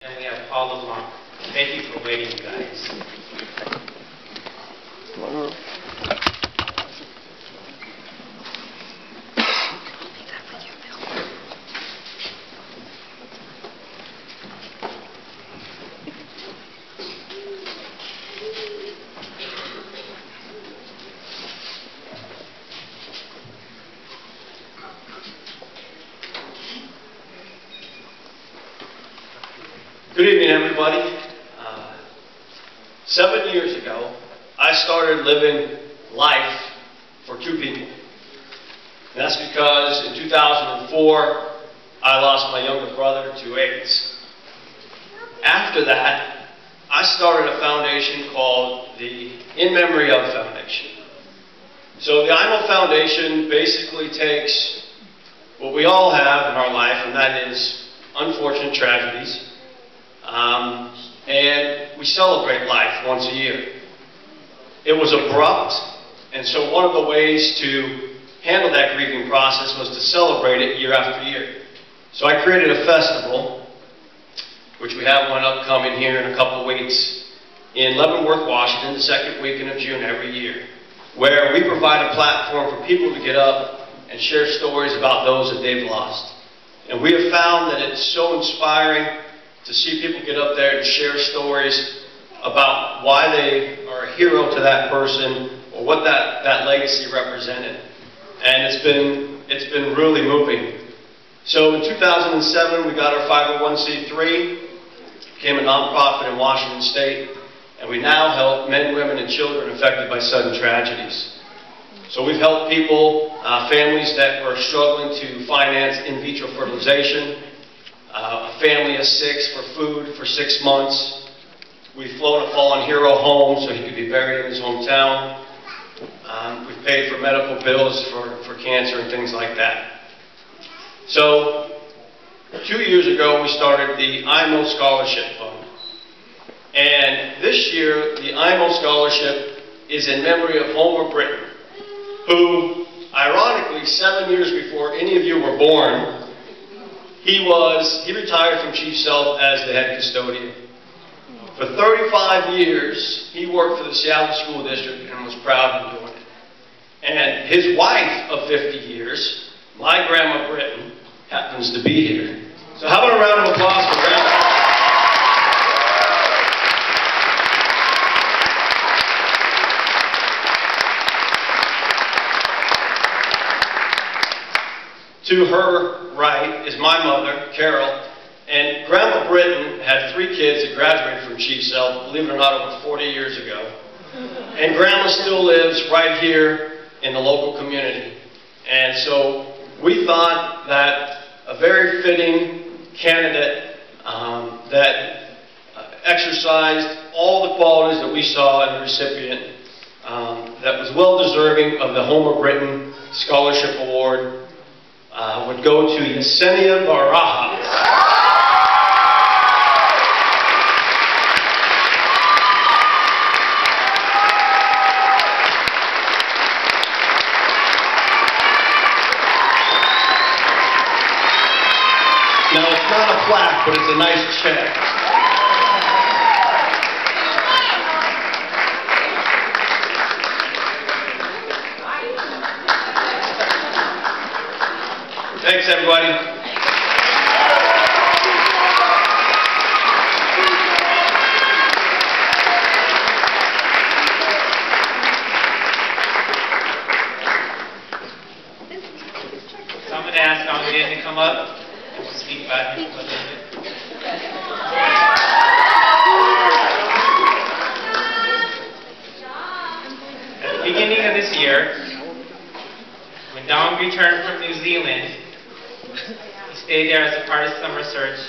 And we have Paul LeBlanc. Thank you for waiting, you guys. Good evening, everybody. 7 years ago, I started living life for two people. And that's because in 2004, I lost my younger brother to AIDS. After that, I started a foundation called the In Memory Of Foundation. So the IMO Foundation basically takes what we all have in our life, and that is unfortunate tragedies, and we celebrate life once a year. It was abrupt, and so one of the ways to handle that grieving process was to celebrate it year after year. So I created a festival, which we have one upcoming here in a couple of weeks, in Leavenworth, Washington, the second weekend of June every year, where we provide a platform for people to get up and share stories about those that they've lost. And we have found that it's so inspiring to see people get up there and share stories about why they are a hero to that person or what that legacy represented. And it's been really moving. So in 2007, we got our 501c3, became a nonprofit in Washington State, and we now help men, women, and children affected by sudden tragedies. So we've helped people, families that were struggling to finance in vitro fertilization, a family of 6 for food for 6 months. We've flown a fallen hero home so he could be buried in his hometown. We've paid for medical bills for cancer and things like that. So 2 years ago we started the IMO Scholarship Fund. And this year the IMO Scholarship is in memory of Homer Britton, who, ironically, 7 years before any of you were born, he retired from Chief Sealth as the head custodian. For 35 years, he worked for the Seattle School District and was proud of doing it. And his wife of 50 years, my Grandma Britton, happens to be here. So how about a round of applause for Grandma? To her right is my mother, Carol, and Grandma Britton had 3 kids that graduated from Chief Sealth, believe it or not, over 40 years ago. And Grandma still lives right here in the local community. And so we thought that a very fitting candidate that exercised all the qualities that we saw in the recipient, that was well deserving of the Homer Britton Scholarship Award, would go to Yesenia Baraha. Now, it's not a plaque, but it's a nice check. Thanks, everybody. So I'm going to ask Almeida to come up and we'll speak about him for a little bit. At the beginning of this year, when Dong returned from New Zealand, he stayed there as a part of summer search